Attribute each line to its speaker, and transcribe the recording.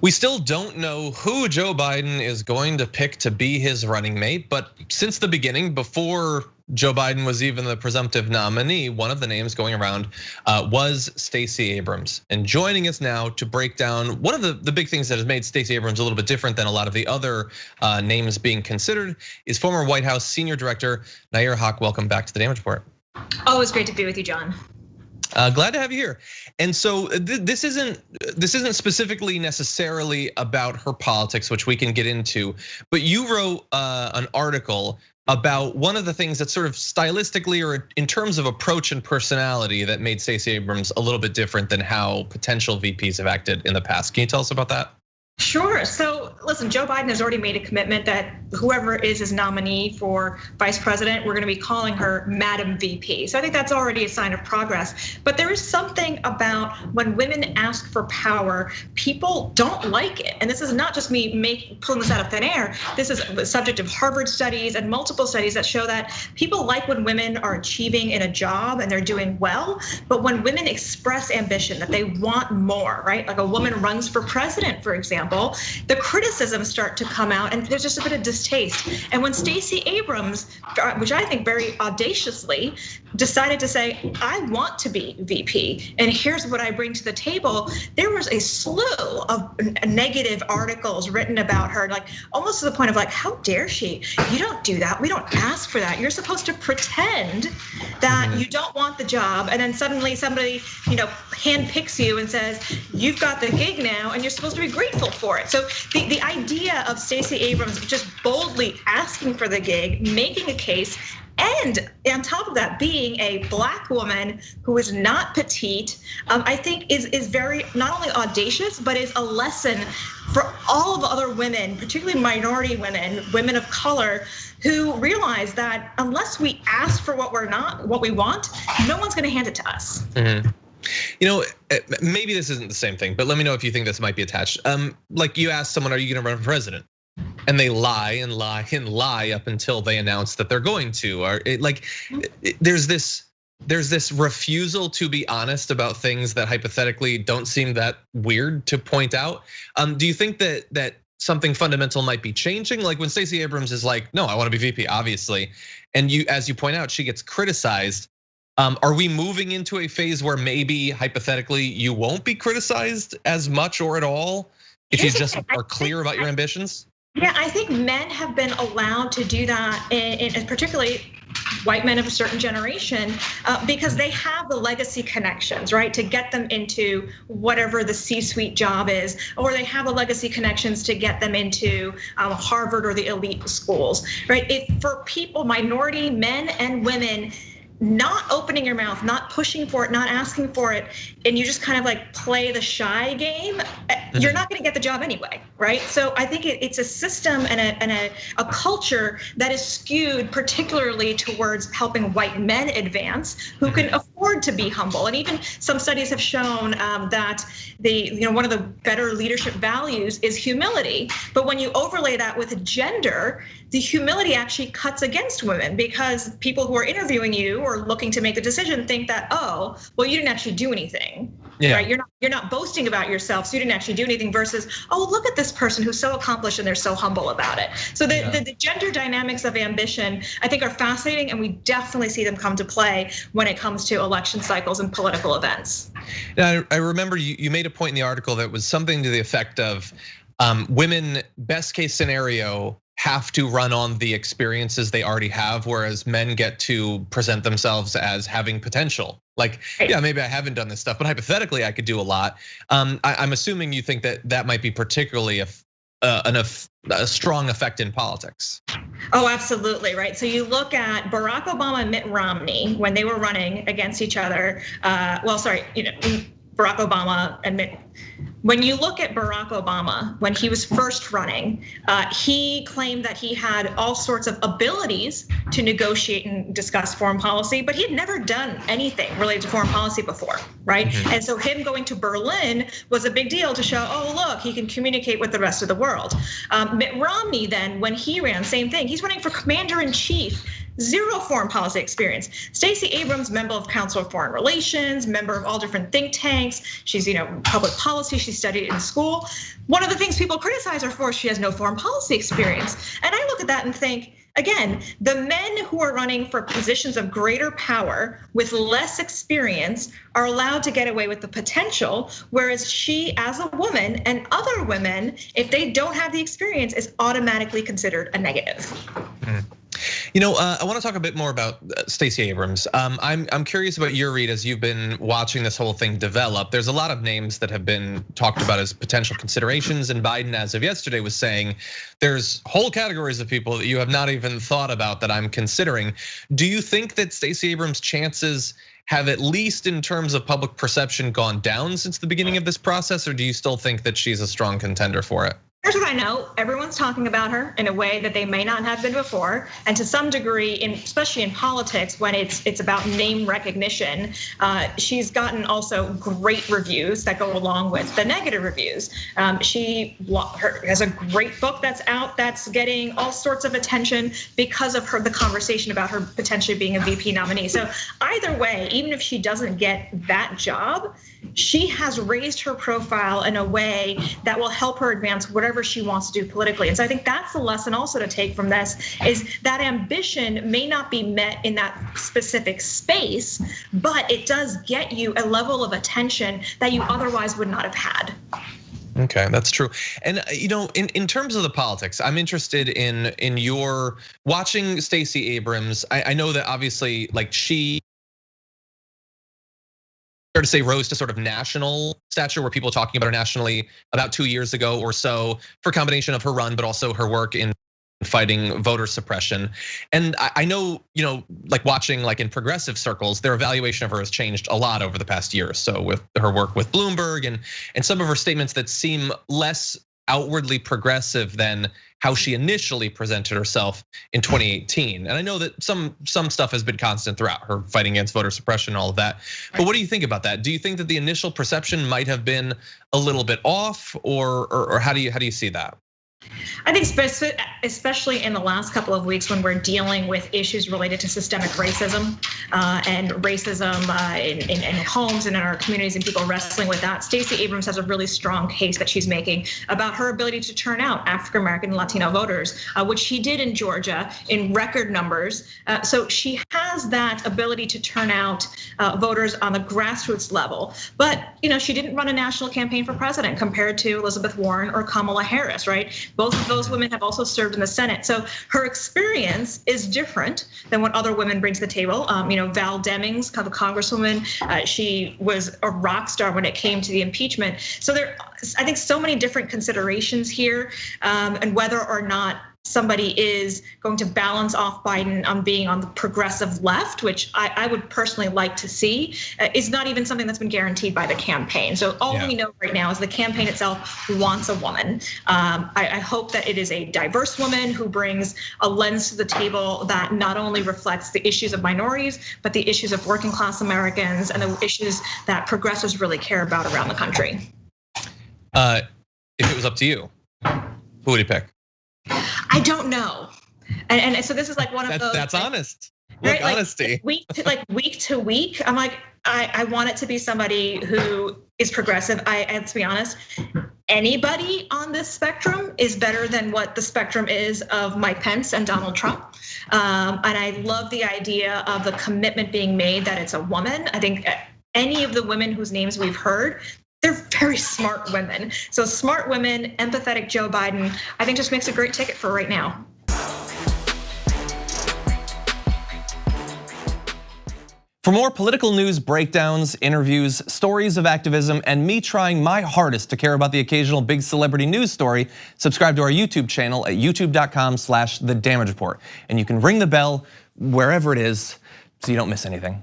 Speaker 1: We still don't know who Joe Biden is going to pick to be his running mate, but since the beginning, before Joe Biden was even the presumptive nominee, one of the names going around was Stacey Abrams. And joining us now to break down one of the big things that has made Stacey Abrams a little bit different than a lot of the other names being considered is former White House Senior Director Nair Haq. Welcome back to the Damage Report.
Speaker 2: Always great to be with you, John.
Speaker 1: Glad to have you here. And so this isn't specifically necessarily about her politics, which we can get into, but you wrote an article about one of the things that sort of stylistically or in terms of approach and personality that made Stacey Abrams a little bit different than how potential VPs have acted in the past. Can you tell us about that?
Speaker 2: Sure. So listen, Joe Biden has already made a commitment that whoever is his nominee for vice president, we're going to be calling her Madam VP. So I think that's already a sign of progress. But there is something about when women ask for power, people don't like it. And this is not just me pulling this out of thin air. This is the subject of Harvard studies and multiple studies that show that people like when women are achieving in a job and they're doing well. But when women express ambition, that they want more, right? Like a woman runs for president, for example, the criticisms start to come out and there's just a bit of distaste. And when Stacey Abrams, which I think very audaciously decided to say, I want to be VP and here's what I bring to the table, there was a slew of negative articles written about her, like almost to the point of like, how dare she? You don't do that. We don't ask for that. You're supposed to pretend that you don't want the job. And then suddenly somebody, handpicks you and says, you've got the gig now and you're supposed to be grateful for it. So the idea of Stacey Abrams just boldly asking for the gig, making a case, and on top of that, being a Black woman who is not petite, I think is very not only audacious, but is a lesson for all of the other women, particularly minority women, women of color, who realize that unless we ask for what we want, no one's going to hand it to us.
Speaker 1: Maybe this isn't the same thing, but let me know if you think this might be attached. Like you asked someone, are you going to run for president? And they lie and lie and lie up until they announce that they're going to. There's this refusal to be honest about things that hypothetically don't seem that weird to point out. Do you think that something fundamental might be changing? Like when Stacey Abrams is like, no, I want to be VP, obviously. And as you point out, she gets criticized. Are we moving into a phase where maybe hypothetically you won't be criticized as much or at all if you just are clear about your ambitions?
Speaker 2: Yeah, I think men have been allowed to do that, and particularly white men of a certain generation, because they have the legacy connections, right? To get them into whatever the C-suite job is, or they have the legacy connections to get them into Harvard or the elite schools, right? For people, minority men and women, not opening your mouth, not pushing for it, not asking for it, and you just kind of like play the shy game, you're not gonna get the job anyway, right? So I think it's a system and a culture that is skewed particularly towards helping white men advance who can afford to be humble. And even some studies have shown that one of the better leadership values is humility. But when you overlay that with gender, the humility actually cuts against women because people who are interviewing you or looking to make the decision think that, oh, well, you didn't actually do anything, right? You're not boasting about yourself, so you didn't actually do anything versus, oh, look at this person who's so accomplished and they're so humble about it. So the gender dynamics of ambition, I think, are fascinating, and we definitely see them come to play when it comes to election cycles and political events.
Speaker 1: Now, I remember you made a point in the article that was something to the effect of women, best case scenario, have to run on the experiences they already have, whereas men get to present themselves as having potential. Like, yeah, maybe I haven't done this stuff, but hypothetically I could do a lot. I'm assuming you think that might be particularly a strong effect in politics.
Speaker 2: Oh, absolutely, right. So you look at Barack Obama and Mitt Romney when they were running against each other. Barack Obama and Mitt. When you look at Barack Obama, when he was first running, he claimed that he had all sorts of abilities to negotiate and discuss foreign policy, but he had never done anything related to foreign policy before, right? And so him going to Berlin was a big deal to show, oh, look, he can communicate with the rest of the world. Mitt Romney then, when he ran, same thing. He's running for commander in chief. zero foreign policy experience. Stacey Abrams, member of Council of Foreign Relations, member of all different think tanks. She's public policy, she studied in school. One of the things people criticize her for is she has no foreign policy experience. And I look at that and think, again, the men who are running for positions of greater power with less experience are allowed to get away with the potential, whereas she, as a woman, and other women, if they don't have the experience, is automatically considered a negative.
Speaker 1: I want to talk a bit more about Stacey Abrams. I'm curious about your read as you've been watching this whole thing develop. There's a lot of names that have been talked about as potential considerations, and Biden, as of yesterday, was saying there's whole categories of people that you have not even thought about that I'm considering. Do you think that Stacey Abrams' chances have, at least in terms of public perception, gone down since the beginning of this process, or do you still think that she's a strong contender for it?
Speaker 2: Here's what I know, everyone's talking about her in a way that they may not have been before. And to some degree, especially in politics, when it's about name recognition, she's gotten also great reviews that go along with the negative reviews. She has a great book that's out that's getting all sorts of attention because of the conversation about her potentially being a VP nominee. So either way, even if she doesn't get that job, she has raised her profile in a way that will help her advance whatever she wants to do politically. And so I think that's the lesson also to take from this, is that ambition may not be met in that specific space, but it does get you a level of attention that you otherwise would not have had.
Speaker 1: Okay, that's true. And in terms of the politics, I'm interested in your watching Stacey Abrams. I know that obviously, like, she, fair to say, rose to sort of national stature, where people are talking about her nationally about 2 years ago or so, for a combination of her run, but also her work in fighting voter suppression. And I know, like watching like in progressive circles, their evaluation of her has changed a lot over the past year or so, with her work with Bloomberg and some of her statements that seem less outwardly progressive than how she initially presented herself in 2018. And I know that some stuff has been constant throughout, her fighting against voter suppression, all of that. But what do you think about that? Do you think that the initial perception might have been a little bit off, or how do you see that?
Speaker 2: I think especially in the last couple of weeks, when we're dealing with issues related to systemic racism and racism in homes and in our communities, and people wrestling with that, Stacey Abrams has a really strong case that she's making about her ability to turn out African American and Latino voters, which she did in Georgia in record numbers. So she has that ability to turn out voters on the grassroots level. But she didn't run a national campaign for president compared to Elizabeth Warren or Kamala Harris, right? Both of those women have also served in the Senate. So her experience is different than what other women bring to the table. Val Demings, the congresswoman, she was a rock star when it came to the impeachment. So there, I think, so many different considerations here, and whether or not somebody is going to balance off Biden on being on the progressive left, which I would personally like to see, is not even something that's been guaranteed by the campaign. So all we know right now is the campaign itself wants a woman. I hope that it is a diverse woman who brings a lens to the table that not only reflects the issues of minorities, but the issues of working class Americans and the issues that progressives really care about around the country.
Speaker 1: If it was up to you, who would you pick?
Speaker 2: I don't know, and so this is like one of those.
Speaker 1: That's honest. Look,
Speaker 2: right?
Speaker 1: honesty.
Speaker 2: Week to week, I'm like, I want it to be somebody who is progressive. Let's be honest, anybody on this spectrum is better than what the spectrum is of Mike Pence and Donald Trump. And I love the idea of the commitment being made that it's a woman. I think any of the women whose names we've heard, they're very smart women. So smart women, empathetic Joe Biden, I think just makes a great ticket for right now.
Speaker 3: For more political news, breakdowns, interviews, stories of activism, and me trying my hardest to care about the occasional big celebrity news story, subscribe to our YouTube channel at youtube.com/thedamagereport. And you can ring the bell wherever it is so you don't miss anything.